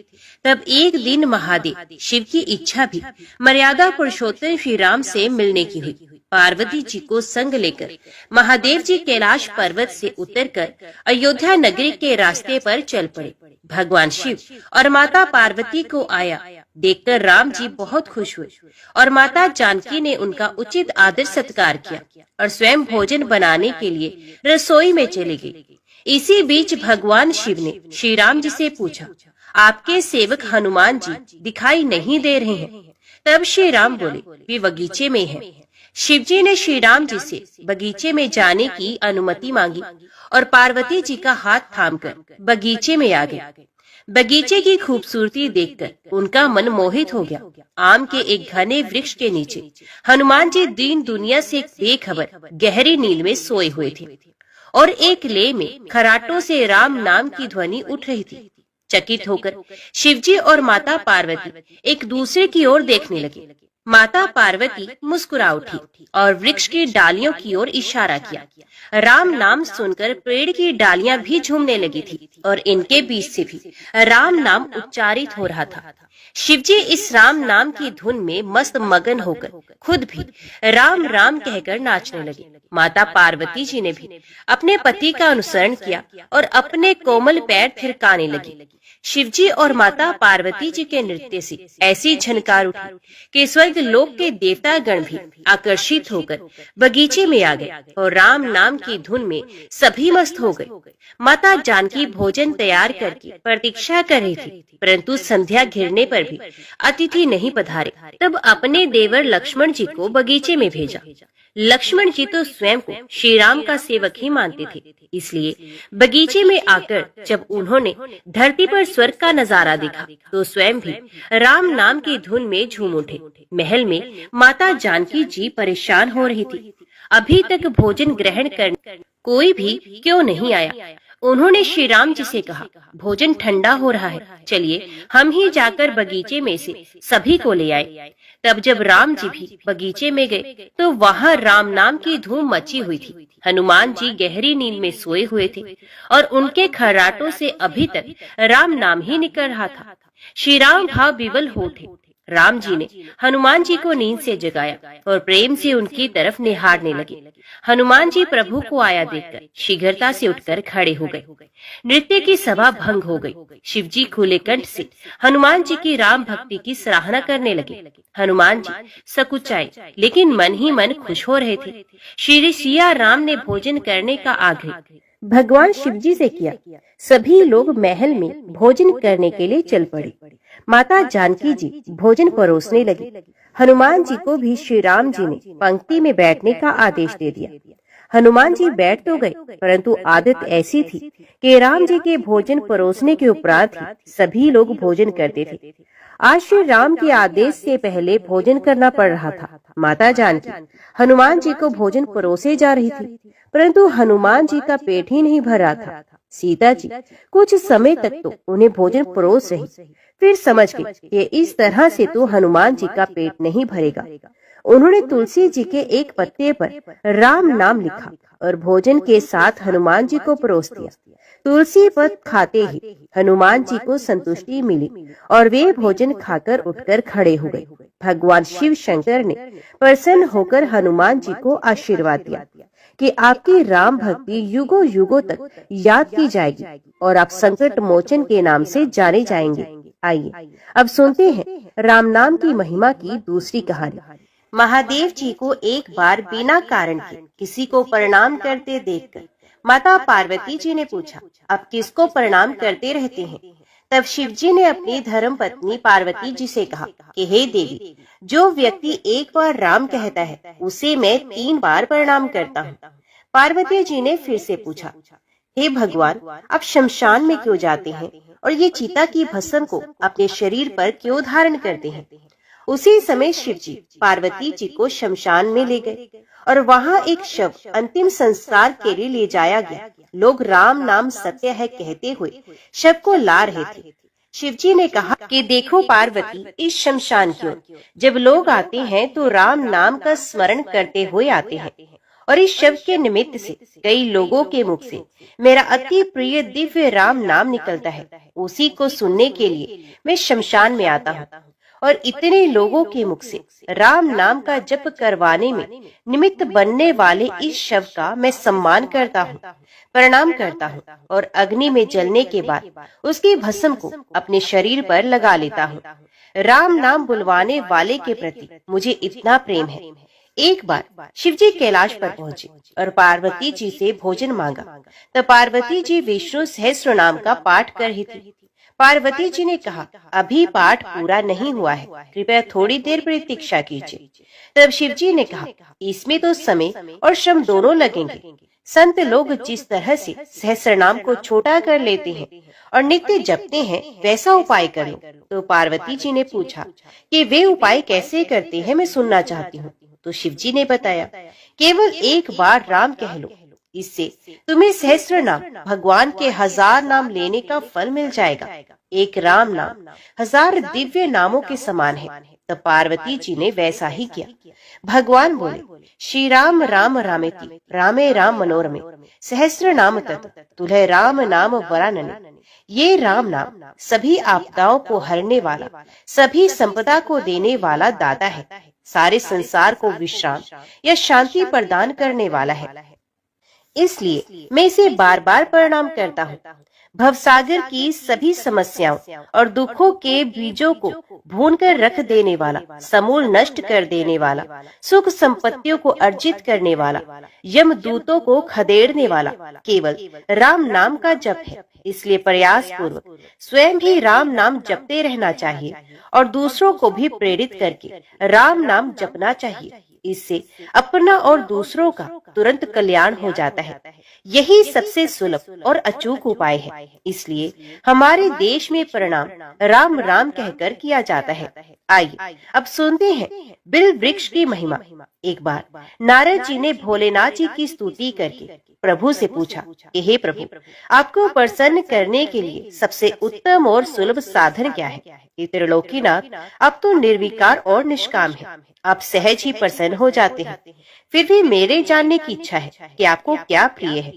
तब एक दिन महादेव शिव की इच्छा भी मर्यादा पुरुषोत्तम श्री राम से मिलने की हुई। पार्वती जी को संग लेकर महादेव जी कैलाश पर्वत से उतरकर अयोध्या नगरी के रास्ते पर चल पड़े। भगवान शिव और माता पार्वती को आया देखकर राम जी बहुत खुश हुए और माता जानकी ने उनका उचित आदर सत्कार किया और स्वयं भोजन बनाने के लिए रसोई में चले गए। इसी बीच भगवान शिव ने श्री राम जी से पूछा, आपके सेवक हनुमान जी दिखाई नहीं दे रहे हैं। तब श्री राम बोले, वे बगीचे में हैं। शिव जी ने श्री राम जी से बगीचे में जाने की अनुमति मांगी और पार्वती जी का हाथ थामकर बगीचे में आ गए। बगीचे की खूबसूरती देखकर उनका मन मोहित हो गया। आम के एक घने वृक्ष के नीचे हनुमान जी दीन दुनिया से बेखबर गहरी नींद में सोए हुए थे और एक ले में खराटों से राम नाम की ध्वनि उठ रही थी। चकित होकर शिवजी और माता पार्वती एक दूसरे की ओर देखने लगे। माता पार्वती मुस्कुरा उठी और वृक्ष की डालियों की ओर इशारा किया। राम नाम सुनकर पेड़ की डालियां भी झूमने लगी थी और इनके बीच से भी राम नाम उच्चारित हो रहा था। शिवजी इस राम नाम की धुन में मस्त मगन होकर खुद भी राम राम कहकर नाचने लगे। माता पार्वती जी ने भी अपने पति का अनुसरण किया और अपने कोमल पैर थिरकाने लगी। शिवजी और माता पार्वती जी के नृत्य से ऐसी झनकार उठी कि स्वर्ग लोक के देवता गण भी आकर्षित होकर बगीचे में आ गए और राम नाम की धुन में सभी मस्त हो गए। माता जानकी भोजन तैयार करके प्रतीक्षा कर रही थी, परंतु संध्या घिरने पर भी अतिथि नहीं पधारे। तब अपने देवर लक्ष्मण जी को बगीचे में भेजा। लक्ष्मण जी तो स्वयं को श्री राम का सेवक ही मानते थे, इसलिए बगीचे में आकर जब उन्होंने धरती पर स्वर्ग का नजारा देखा तो स्वयं भी राम नाम की धुन में झूम उठे। महल में माता जानकी जी परेशान हो रही थी। अभी तक भोजन ग्रहण करने कोई भी क्यों नहीं आया। उन्होंने श्री राम जी से कहा, भोजन ठंडा हो रहा है, चलिए हम ही जाकर बगीचे में से सभी को ले आए। तब जब राम जी भी बगीचे में गए तो वहाँ राम नाम की धूम मची हुई थी। हनुमान जी गहरी नींद में सोए हुए थे और उनके खर्राटों से अभी तक राम नाम ही निकल रहा था। श्री राम भाव विवल हो उठे। राम जी ने हनुमान जी को नींद से जगाया और प्रेम से उनकी तरफ निहारने लगे। हनुमान जी प्रभु को आया देखकर शीघ्रता से उठकर खड़े हो गए। नृत्य की सभा भंग हो गई। शिव जी खुले कंठ से हनुमान जी की राम भक्ति की सराहना करने लगे। हनुमान जी सकुचाए लेकिन मन ही मन खुश हो रहे थे। श्री सिया राम ने भोजन करने का आग्रह भगवान शिव जी से किया। सभी लोग महल में भोजन करने के लिए चल पड़े। माता जानकी जी भोजन परोसने लगी। हनुमान जी को भी श्री राम जी ने पंक्ति में बैठने का आदेश दे दिया। हनुमान जी बैठ तो गए, परंतु आदत ऐसी थी कि राम जी के भोजन परोसने के उपरांत ही सभी लोग भोजन करते थे। आज श्री राम के आदेश से पहले भोजन करना पड़ रहा था। माता जानकी हनुमान जी को भोजन परोसे जा रही थी, परंतु हनुमान जी का पेट ही नहीं भर रहा था। सीता जी कुछ समय तक तो उन्हें भोजन परोस रही, फिर समझ गई कि इस तरह से तो हनुमान जी का पेट नहीं भरेगा। उन्होंने तुलसी जी के एक पत्ते पर राम नाम लिखा और भोजन के साथ हनुमान जी को परोस दिया। तुलसी पत्र खाते ही हनुमान जी को संतुष्टि मिली और वे भोजन खाकर उठकर खड़े हो गए। भगवान शिव शंकर ने प्रसन्न होकर हनुमान जी को आशीर्वाद दिया कि आपकी राम भक्ति युगों युगों तक याद की जाएगी और आप संकट मोचन के नाम से जाने जाएंगे। आइए अब सुनते हैं राम नाम की महिमा की दूसरी कहानी। महादेव जी को एक बार बिना कारण के किसी को प्रणाम करते देखकर माता पार्वती जी ने पूछा, अब किसको प्रणाम करते रहते हैं? तब शिव जी ने अपनी धर्म पत्नी पार्वती जी से कहा कि हे देवी, जो व्यक्ति एक बार राम कहता है उसे मैं 3 बार प्रणाम करता हूँ। पार्वती जी ने फिर से पूछा, हे भगवान, आप शमशान में क्यों जाते हैं और ये चिता की भस्म को अपने शरीर पर क्यों धारण करते हैं? उसी समय शिव जी पार्वती जी को शमशान में ले गए और वहाँ एक शव अंतिम संस्कार के लिए ले जाया गया। लोग राम नाम सत्य है कहते हुए शव को ला रहे थे। शिव जी ने कहा कि देखो पार्वती, इस शमशान की ओर जब लोग आते हैं तो राम नाम का स्मरण करते हुए आते हैं और इस शव के निमित्त से कई लोगों के मुख से मेरा अति प्रिय दिव्य राम नाम निकलता है। उसी को सुनने के लिए मैं शमशान में आता हूँ और इतने लोगों के मुख से राम नाम का जप करवाने में निमित्त बनने वाले इस शव का मैं सम्मान करता हूँ, प्रणाम करता हूँ और अग्नि में जलने के बाद उसकी भस्म को अपने शरीर पर लगा लेता हूँ। राम नाम बुलवाने वाले के प्रति मुझे इतना प्रेम है। एक बार शिव जी कैलाश पर पहुँचे और पार्वती जी से भोजन मांगा। तब पार्वती जी विष्णु सहस्त्र नाम का पाठ कर रही थी। पार्वती जी ने कहा, अभी पाठ पूरा नहीं हुआ है, कृपया थोड़ी देर प्रतीक्षा कीजिए। तब शिव जी ने कहा, इसमें तो समय और श्रम दोनों लगेंगे। संत लोग जिस तरह से सहस्रनाम को छोटा कर लेते हैं और नित्य जपते हैं, वैसा उपाय कर लो। तो पार्वती जी ने पूछा कि वे उपाय कैसे करते हैं, मैं सुनना चाहती हूँ। तो शिव जी ने बताया, केवल एक बार राम कह लो, इससे तुम्हें सहस्त्र नाम भगवान के 1000 नाम लेने का फल मिल जाएगा। एक राम नाम 1000 दिव्य नामों के समान है। तब पार्वती जी ने वैसा ही किया। भगवान बोले, श्री राम राम रामेति रामे राम मनोरमे सहस्त्र नाम तत् तुल्हे राम नाम वरानने। ये राम नाम सभी आपदाओं को हरने वाला, सभी संपदा को देने वाला दाता है, सारे संसार को विश्राम या शांति प्रदान करने वाला है। इसलिए मैं इसे बार बार प्रणाम करता हूँ। भवसागर की सभी समस्याओं और दुखों के बीजों को भून कर रख देने वाला, समूल नष्ट कर देने वाला, सुख संपत्तियों को अर्जित करने वाला, यमदूतों को खदेड़ने वाला केवल राम नाम का जप है। इसलिए प्रयास पूर्वक स्वयं भी राम नाम जपते रहना चाहिए और दूसरों को भी प्रेरित करके राम नाम जपना चाहिए। इससे अपना और दूसरों का तुरंत कल्याण हो जाता है। यही सबसे सुलभ और अचूक उपाय है। इसलिए हमारे देश में प्रणाम राम राम कहकर किया जाता है। आइए अब सुनते हैं बिल वृक्ष की महिमा। एक बार नारद जी ने भोलेनाथ जी की स्तुति करके प्रभु से पूछा कि हे प्रभु, आपको प्रसन्न करने के लिए सबसे उत्तम और सुलभ साधन क्या है? कि त्रिलोकीनाथ, आप तो निर्विकार और निष्काम है, आप सहज ही प्रसन्न हो जाते हैं। फिर भी मेरे जानने की इच्छा है कि आपको क्या प्रिय है।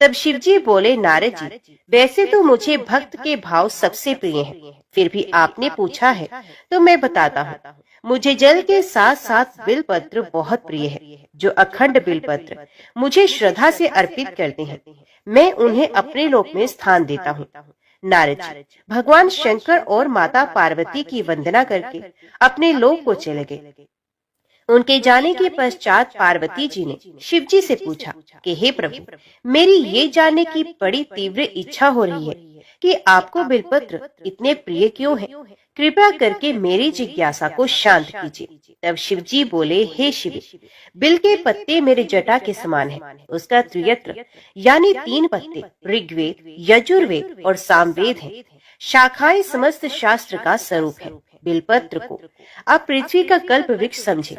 तब शिव जी बोले, नारद जी, वैसे तो मुझे भक्त के भाव सबसे प्रिय है, फिर भी आपने पूछा है तो मैं बताता हूँ। मुझे जल के साथ साथ बिलपत्र बहुत प्रिय है। जो अखंड बिलपत्र मुझे श्रद्धा से अर्पित करते हैं, मैं उन्हें अपने लोक में स्थान देता हूँ। नारद जी भगवान शंकर और माता पार्वती की वंदना करके अपने लोक को चले गए। उनके जाने के पश्चात पार्वती जी ने शिव जी से पूछा कि हे प्रभु, मेरी ये जानने की बड़ी तीव्र इच्छा हो रही है कि आपको बिलपत्र इतने प्रिय क्यों है। कृपया करके मेरी जिज्ञासा को शांत कीजिए। तब शिव जी बोले, हे शिव, बिल के पत्ते मेरे जटा के समान है। उसका त्रियत्र यानी 3 पत्ते ऋग्वेद, यजुर्वेद और सामवेद है। शाखाएं समस्त शास्त्र का स्वरूप है। बिलपत्र को आप पृथ्वी का कल्प वृक्ष समझे,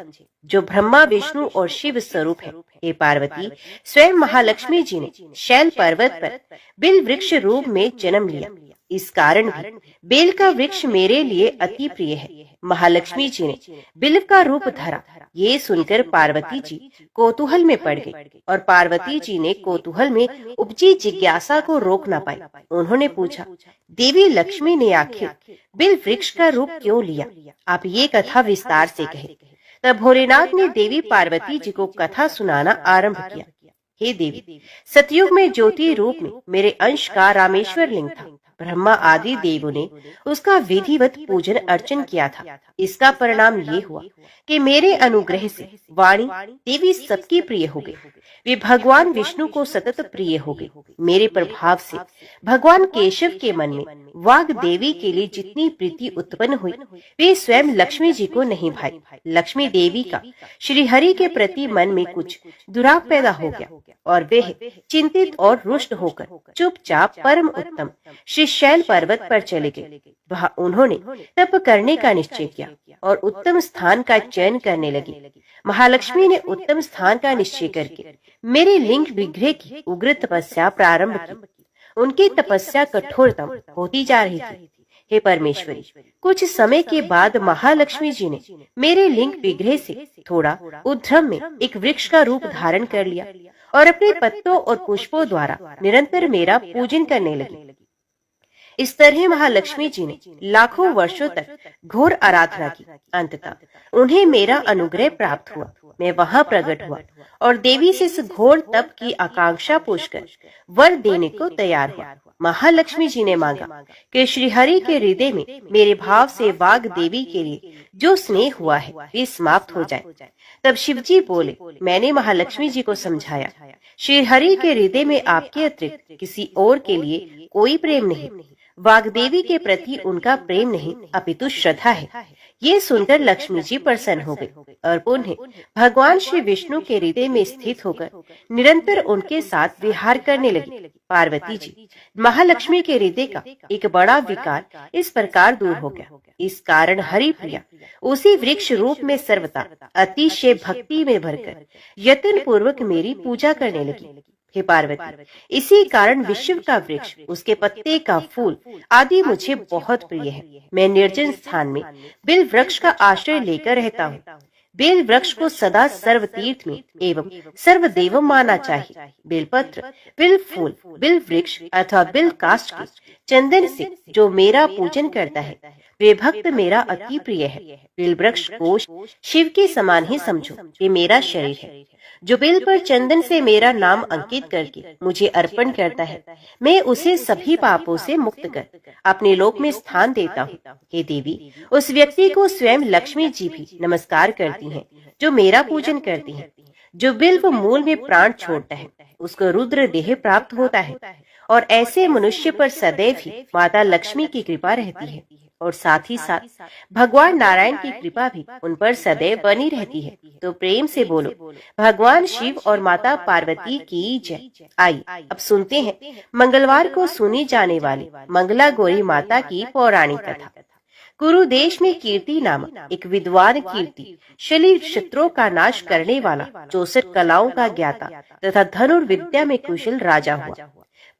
जो ब्रह्मा विष्णु और शिव स्वरूप है। हे पार्वती, स्वयं महालक्ष्मी जी ने शैल पर्वत पर बिल वृक्ष रूप में जन्म लिया। इस कारण भी बेल का वृक्ष मेरे लिए अति प्रिय है। महालक्ष्मी जी ने बिल्व का रूप धरा। ये सुनकर पार्वती जी कौतूहल में पड़ गई और पार्वती जी ने कौतूहल में उपजी जिज्ञासा को रोक न पाई। उन्होंने पूछा, देवी लक्ष्मी ने आखिर बिल वृक्ष का रूप क्यों लिया? आप ये कथा विस्तार से कहे। तब भोलेनाथ ने देवी पार्वती जी को कथा सुनाना आरंभ किया। हे देवी, सतयुग में ज्योति रूप में मेरे अंश का रामेश्वर लिंग था। ब्रह्मा आदि देवों ने उसका विधिवत पूजन अर्चन किया था। इसका परिणाम ये हुआ कि मेरे अनुग्रह से वाणी देवी सबकी प्रिय हो गई। वे भगवान विष्णु को सतत प्रिय हो गई। मेरे प्रभाव से भगवान केशव के मन में वाग देवी के लिए जितनी प्रीति उत्पन्न हुई, वे स्वयं लक्ष्मी जी को नहीं भाई। लक्ष्मी देवी का श्री हरि के प्रति मन में कुछ दुराव पैदा हो गया और वे चिंतित और रुष्ट होकर चुपचाप परम उत्तम श्री शैल पर्वत पर चले गए। वहां उन्होंने तप करने का निश्चय किया और उत्तम स्थान का चयन करने लगे। महालक्ष्मी ने उत्तम स्थान का निश्चय करके मेरे लिंग विग्रह की उग्र तपस्या प्रारंभ की। उनकी तपस्या कठोरतम होती जा रही थी। हे परमेश्वरी, कुछ समय के बाद महालक्ष्मी जी ने मेरे लिंग विग्रह से थोड़ा उद्रम में एक वृक्ष का रूप धारण कर लिया और अपने पत्तों और पुष्पों द्वारा निरंतर मेरा पूजन करने लगी। इस तरह महालक्ष्मी जी ने लाखों वर्षों तक घोर आराधना की। अंततः उन्हें मेरा अनुग्रह प्राप्त हुआ। मैं वहां प्रकट हुआ और देवी से इस घोर तप की आकांक्षा पूछकर वर देने को तैयार हुआ। महालक्ष्मी जी ने मांगा कि श्री हरि के हृदय में मेरे भाव से वाग देवी के लिए जो स्नेह हुआ है वे समाप्त हो जाए। तब शिवजी बोले, मैंने महालक्ष्मी जी को समझाया, श्री हरि के हृदय में आपके अतिरिक्त किसी और के लिए कोई प्रेम नहीं। वाग्देवी के प्रति उनका प्रेम नहीं अपितु श्रद्धा है। ये सुनकर लक्ष्मी जी प्रसन्न हो गई और पुनः भगवान श्री विष्णु के हृदय में स्थित होकर निरंतर उनके साथ विहार करने लगी। पार्वती जी, महालक्ष्मी के हृदय का एक बड़ा विकार इस प्रकार दूर हो गया। इस कारण हरिप्रिया उसी वृक्ष रूप में सर्वथा अतिशय भक्ति में भरकर यत्न पूर्वक मेरी पूजा करने लगी। हे पार्वती, इसी कारण विश्व का वृक्ष, उसके पत्ते का फूल आदि मुझे बहुत प्रिय है। मैं निर्जन स्थान में बिल वृक्ष का आश्रय लेकर रहता हूँ। बेल वृक्ष को सदा सर्व तीर्थ में एवं सर्व देव माना चाहिए। बेलपत्र, बिल फूल, बिल वृक्ष अथवा बिल काष्ठ के चंदन से जो मेरा पूजन करता है वे भक्त मेरा अति प्रिय है। बिल वृक्ष को शिव के समान ही समझो, ये मेरा शरीर है। जो बेल पर चंदन से मेरा नाम अंकित करके मुझे अर्पण करता है, मैं उसे सभी पापों से मुक्त कर अपने लोक में स्थान देता हूँ। हे देवी, उस व्यक्ति को स्वयं लक्ष्मी जी भी नमस्कार करती हैं, जो मेरा पूजन करती हैं। जो बिल्व मूल में प्राण छोड़ता है उसको रुद्र देह प्राप्त होता है और ऐसे मनुष्य पर सदैव ही माता लक्ष्मी की कृपा रहती है और साथ ही साथ भगवान नारायण की कृपा भी उन पर सदैव बनी रहती है। तो प्रेम से बोलो, भगवान शिव और माता पार्वती की जय। आइए अब सुनते हैं मंगलवार को सुनी जाने वाली मंगला गौरी माता की पौराणिक कथा। कुरु देश में कीर्ति नामक एक विद्वान कीर्ति शली शत्रुओं का नाश करने वाला 64 कलाओं का ज्ञाता तथा धनुर्विद्या में कुशल राजा हुआ।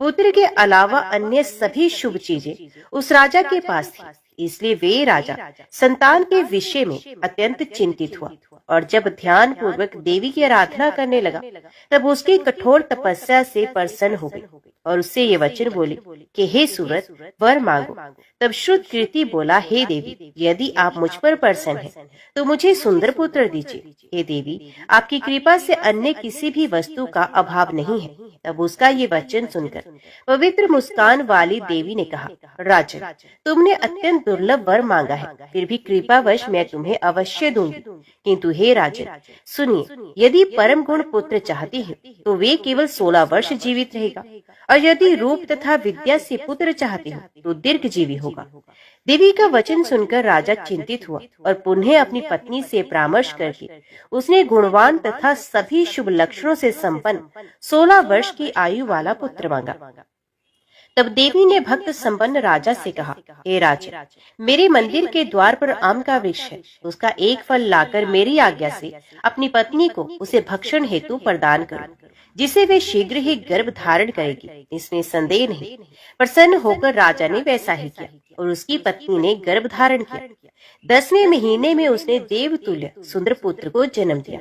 पुत्र के अलावा अन्य सभी शुभ चीजें उस राजा के पास थी, इसलिए वे राजा संतान के विषय में अत्यंत चिंतित हुआ और जब ध्यान पूर्वक देवी की आराधना करने लगा तब उसकी कठोर तपस्या से प्रसन्न हो गई और उससे ये वचन बोली कि हे सुव्रत, वर मांगो। तब श्रुत कीर्ति बोला, हे देवी, यदि आप मुझ पर प्रसन्न हैं तो मुझे सुंदर पुत्र दीजिए। हे देवी, आपकी कृपा से अन्य किसी भी वस्तु का अभाव नहीं है। तब उसका ये वचन सुनकर पवित्र मुस्कान वाली देवी ने कहा, राजन, तुमने अत्यंत दुर्लभ वर मांगा है, फिर भी कृपावश मैं तुम्हें अवश्य दूंगी। किंतु हे राजन सुनिए, यदि परम गुण पुत्र चाहती है तो वे केवल 16 वर्ष जीवित रहेगा और यदि रूप तथा विद्या से पुत्र चाहते हो तो दीर्घ जीवी होगा। देवी का वचन सुनकर राजा चिंतित हुआ और पुनः अपनी पत्नी से परामर्श करके उसने गुणवान तथा सभी शुभ लक्षणों से संपन्न 16 वर्ष की आयु वाला पुत्र मांगा। तब देवी ने भक्त संपन्न राजा से कहा, हे राजा, मेरे मंदिर के द्वार पर आम का वृक्ष है, उसका एक फल लाकर मेरी आज्ञा से अपनी पत्नी को उसे भक्षण हेतु प्रदान करो, जिसे वे शीघ्र ही गर्भ धारण करेगी, इसमें संदेह नहीं। प्रसन्न होकर राजा ने वैसा ही किया और उसकी पत्नी ने गर्भ धारण किया। 10वें महीने में उसने देवतुल्य सुंदर पुत्र को जन्म दिया।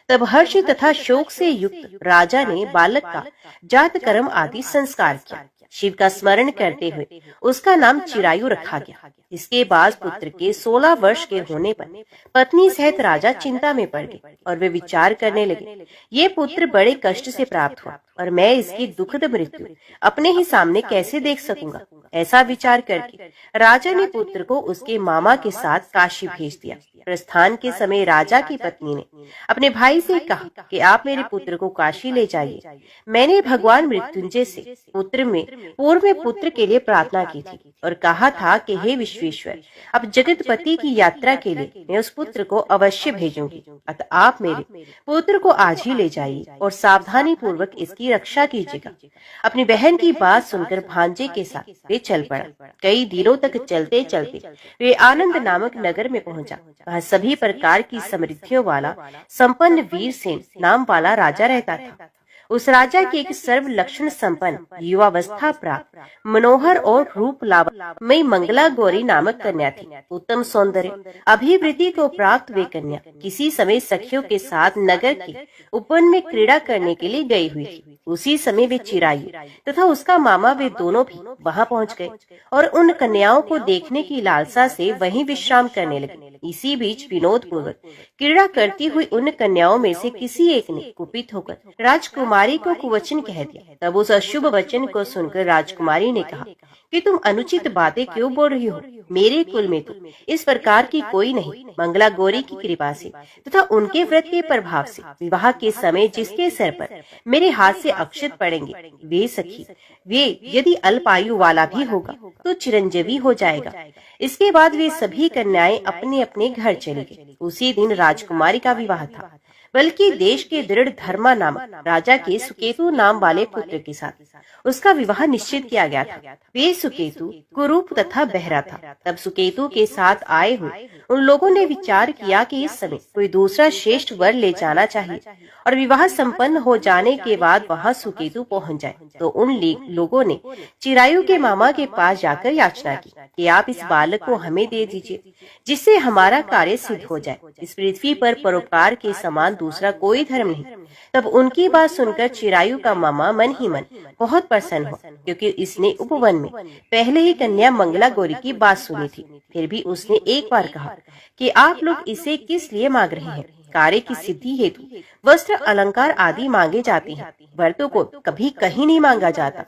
तब हर्ष तथा शोक से युक्त राजा ने बालक का जात कर्म आदि संस्कार किया। शिव का स्मरण करते हुए उसका नाम चिरायु रखा गया। इसके बाद पुत्र के 16 वर्ष के होने पर पत्नी सहित राजा चिंता में पड़ गए और वे विचार करने लगे, ये पुत्र बड़े कष्ट से प्राप्त हुआ और मैं इसकी दुखद मृत्यु अपने ही सामने कैसे देख सकूंगा। ऐसा विचार करके राजा ने पुत्र को उसके मामा के साथ काशी भेज दिया। प्रस्थान के समय राजा की पत्नी ने अपने भाई से कहा कि आप मेरे पुत्र को काशी ले जाइए। मैंने भगवान मृत्युंजय से पूर्व में पुत्र के लिए प्रार्थना की थी और कहा था कि हे विश्वेश्वर, अब जगतपति की यात्रा के लिए मैं उस पुत्र को अवश्य भेजूंगी। अतः आप मेरे पुत्र को आज ही ले जाइए और सावधानी पूर्वक इसकी रक्षा कीजिएगा। अपनी बहन की बात सुनकर भांजे के साथ वे चल पड़ा। कई दिनों तक चलते चलते वे आनंद नामक नगर में पहुंचा। वहाँ सभी प्रकार की समृद्धियों वाला संपन्न वीरसेन नाम वाला राजा रहता था। उस राजा की एक सर्व लक्षण संपन्न युवावस्था प्राप्त मनोहर और रूप लावण्यमयी मंगला गौरी नामक कन्या थी। उत्तम सौंदर्य अभिवृद्धि को प्राप्त वे कन्या किसी समय सखियों के साथ नगर के उपवन में क्रीड़ा करने के लिए गई हुई थी। उसी समय वे चिरायु तथा उसका मामा वे दोनों भी वहां पहुंच गए और उन कन्याओं को देखने की लालसा से वहीं विश्राम करने लगे। इसी बीच विनोद पूर्वक क्रीड़ा करती हुई उन कन्याओं में से किसी एक ने कुपित होकर राजकुमारी को कुवचन कह दिया। तब उस अशुभ वचन को सुनकर राजकुमारी ने कहा कि तुम अनुचित बातें क्यों बोल रही हो। मेरे कुल में तो इस प्रकार की कोई नहीं। मंगला गौरी की कृपा से तथा उनके व्रत के प्रभाव से विवाह के समय जिसके सिर पर मेरे हाथ से अक्षत पड़ेंगे वे यदि अल्पायु वाला भी होगा तो चिरंजीवी हो जाएगा। इसके बाद वे सभी कन्याएं अपने अपने घर चली गई। उसी दिन राजकुमारी का विवाह था, बल्कि देश के दृढ़ धर्मा नामक राजा के सुकेतु नाम वाले पुत्र के साथ उसका विवाह निश्चित किया गया था। वे सुकेतु कुरूप तथा बहरा था। तब सुकेतु के साथ आए हुए उन लोगों ने विचार किया कि इस समय कोई दूसरा श्रेष्ठ वर ले जाना चाहिए और विवाह संपन्न हो जाने के बाद वहां सुकेतु पहुंच जाए। तो उन लोगों ने चिरायु के मामा के पास जाकर याचना की कि आप इस बालक को हमें दे दीजिए, जिससे हमारा कार्य सिद्ध हो जाए। इस पृथ्वी पर परोपकार के समान दूसरा कोई धर्म नहीं। तब उनकी बात सुनकर चिरायु का मामा मन ही मन बहुत प्रसन्न हुआ, क्योंकि इसने उपवन में पहले ही कन्या मंगला गौरी की बात सुनी थी। फिर भी उसने एक बार कहा कि आप लोग इसे किस लिए मांग रहे हैं। कार्य की सिद्धि हेतु वस्त्र अलंकार आदि मांगे जाते हैं, व्रतों को कभी कहीं नहीं मांगा जाता।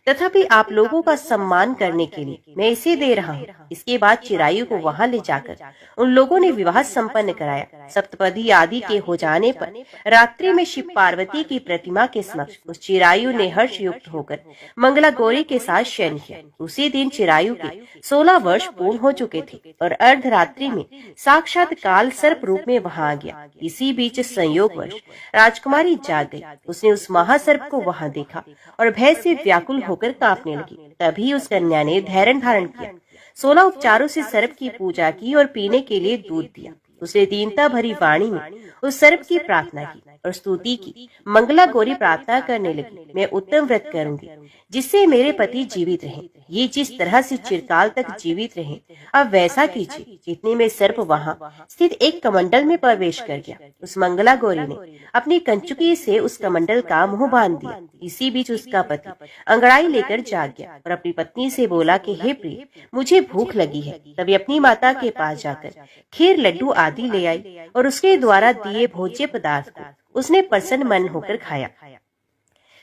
तथापि आप लोगों का सम्मान करने के लिए मैं इसे दे रहा हूँ। इसके बाद चिरायु को वहां ले जाकर उन लोगों ने विवाह संपन्न कराया। सप्तपदी आदि के हो जाने पर रात्रि में शिव पार्वती की प्रतिमा के समक्ष उस चिरायु ने हर्ष युक्त होकर मंगला गौरी के साथ शयन किया। उसी दिन चिरायु के 16 वर्ष पूर्ण हो चुके थे और अर्धरात्रि में साक्षात काल सर्प रूप में वहां आ गया। इसी बीच संयोगवश राजकुमारी जाग गई। उसने उस महासर्प को वहां देखा और भय से व्याकुल होकर कांपने लगी। तभी उस कन्या ने धैर्य धारण किया, 16 उपचारों से सर्प की पूजा की और पीने के लिए दूध दिया। उसने दीनता भरी वाणी में उस सर्प की प्रार्थना की और स्तुति की। मंगला गौरी प्रार्थना करने लगी, मैं उत्तम व्रत करूंगी जिससे मेरे पति जीवित रहें। ये जिस तरह से चिरकाल तक जीवित रहे, अब वैसा कीजिए। इतने में सर्प वहां स्थित एक कमंडल में प्रवेश कर गया। उस मंगला गौरी ने अपनी कंचुकी से उस कमंडल का मुंह बांध दिया। इसी बीच उसका पति अंगड़ाई लेकर जाग गया और अपनी पत्नी से बोला कि हे प्रिय, मुझे भूख लगी है। तभी अपनी माता के पास जाकर खीर लड्डू आदि ले आई और उसके द्वारा दिए भोज्य पदार्थ को उसने प्रसन्न मन होकर खाया।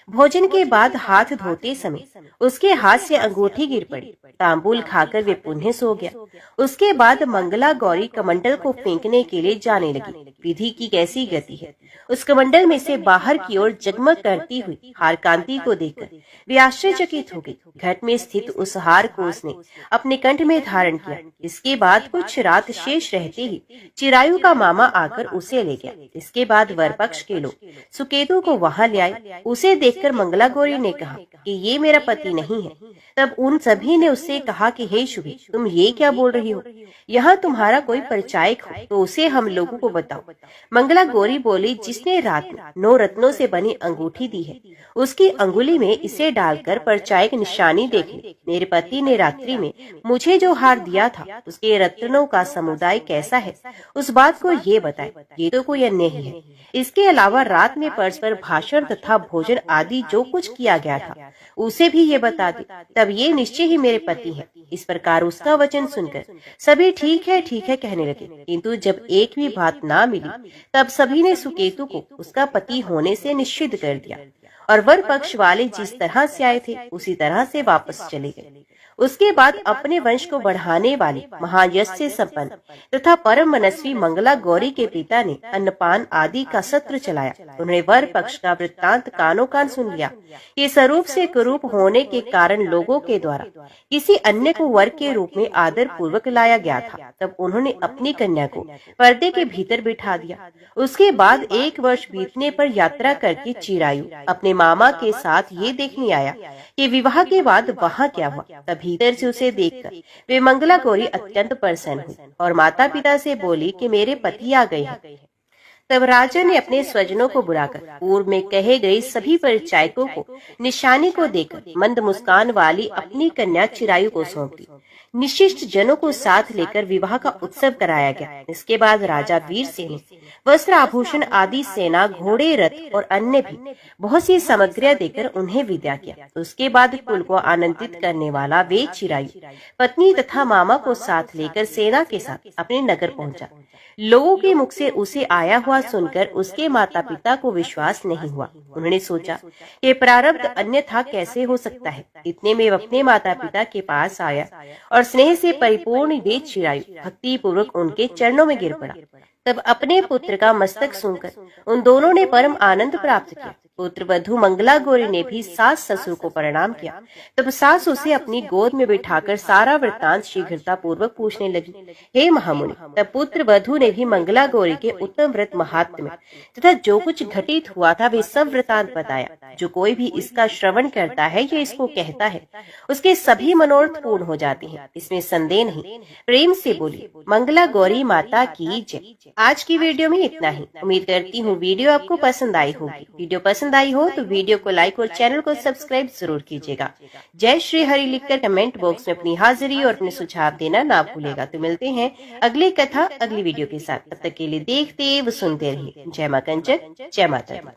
भोजन के बाद हाथ धोते समय उसके हाथ से अंगूठी गिर पड़ी। तांबूल खाकर वे पुनः सो गया। उसके बाद मंगला गौरी कमंडल को फेंकने के लिए जाने लगी। विधि की कैसी गति है। उस कमंडल में से बाहर की ओर जगमग करती हुई हार कांति को देखकर वे आश्चर्यचकित हो गई। घट में स्थित उस हार को उसने अपने कंठ में धारण किया। इसके बाद कुछ रात शेष रहते ही चिरायु का मामा आकर उसे ले गया। इसके बाद वर पक्ष के लोग सुकेतु को वहां ले आए। उसे देखकर मंगला गौरी ने कहा कि ये मेरा पति नहीं है। तब उन सभी ने उससे कहा कि हे शुभे, तुम ये क्या बोल रही हो। यहाँ तुम्हारा कोई परिचायक हो तो उसे हम लोगों को बताओ। मंगला गौरी बोली, जिसने रात में 9 रत्नों से बनी अंगूठी दी है, उसकी अंगुली में इसे डालकर परिचायक निशानी देख ले। मेरे पति ने रात्रि में मुझे जो हार दिया था उसके रत्नों का समुदाय कैसा है, उस बात को ये बताए। ये तो कोई अन्य ही है। इसके अलावा रात में परस्पर भाषण तथा भोजन आदि जो कुछ किया गया था उसे भी ये बता दे, तब ये निश्चय ही मेरे पति है। इस प्रकार उसका वचन सुनकर सभी ठीक है कहने लगे। किंतु जब एक भी बात ना मिली तब सभी ने सुकेतु को उसका पति होने से निश्चित कर दिया और वर पक्ष वाले जिस तरह से आए थे उसी तरह से वापस चले गए। उसके बाद अपने वंश को बढ़ाने वाले महायश से संपन्न तथा परम मनस्वी मंगला गौरी के पिता ने अन्नपान आदि का सत्र चलाया। उन्होंने वर पक्ष का वृत्तांत कानों कान सुन लिया। ये स्वरूप से कुरूप होने के कारण लोगों के द्वारा किसी अन्य को वर के रूप में आदर पूर्वक लाया गया था। तब उन्होंने अपनी कन्या को पर्दे के भीतर बिठा दिया। उसके बाद 1 वर्ष बीतने पर यात्रा करके चिरायु अपने मामा के साथ ये देखने आया कि विवाह के बाद वहाँ क्या हुआ। तब भीतर से उसे देखकर वे मंगला गौरी अत्यंत प्रसन्न हुई और माता पिता से बोली कि मेरे पति आ गए हैं। तब राजा ने अपने स्वजनों को बुलाकर पूर्व में कहे गए सभी परिचायकों को निशानी को देकर मंद मुस्कान वाली अपनी कन्या चिरायु को सौंप दी। निशिष्ट जनों को साथ लेकर विवाह का उत्सव कराया गया। इसके बाद राजा वीर सेन ने वस्त्र आभूषण आदि सेना, घोड़े, रथ और अन्य भी बहुत सी सामग्रियां देकर उन्हें विदा किया। उसके बाद कुल को आनंदित करने वाला वे चिरायु पत्नी तथा मामा को साथ लेकर सेना के साथ अपने नगर पहुंचा। लोगों के मुख से उसे आया हुआ सुनकर उसके माता पिता को विश्वास नहीं हुआ। उन्होंने सोचा कि प्रारब्ध अन्यथा कैसे हो सकता है। इतने में अपने माता पिता के पास आया और स्नेह से परिपूर्ण वे चिरायु भक्ति पूर्वक उनके चरणों में गिर पड़ा। तब अपने पुत्र का मस्तक सुनकर उन दोनों ने परम आनंद प्राप्त किया। पुत्र वधु मंगला गौरी ने भी सास ससुर को प्रणाम किया। तब सास उसे अपनी गोद में बिठाकर सारा वृत्तांत शीघ्रता पूर्वक पूछने लगी। हे महामुनि, तब पुत्र वधु ने भी मंगला गौरी के उत्तम व्रत महात्म्य तथा जो कुछ घटित हुआ था वे सब वृत्तांत बताया। जो कोई भी इसका श्रवण करता है या इसको कहता है उसके सभी मनोरथ पूर्ण हो जाते हैं, इसमें संदेह नहीं। प्रेम से बोली मंगला गौरी माता की जय। आज की वीडियो में इतना ही। उम्मीद करती हूँ वीडियो आपको पसंद आई होगी। वीडियो पसंद आई हो तो वीडियो को लाइक और चैनल को सब्सक्राइब जरूर कीजिएगा। जय श्री हरि लिखकर कमेंट बॉक्स में अपनी हाजिरी और अपने सुझाव देना ना भूलेगा। तो मिलते हैं अगली कथा अगली वीडियो के साथ। तब तक के लिए देखते व सुनते रहिए। जय मां कंचक, जय माता दी।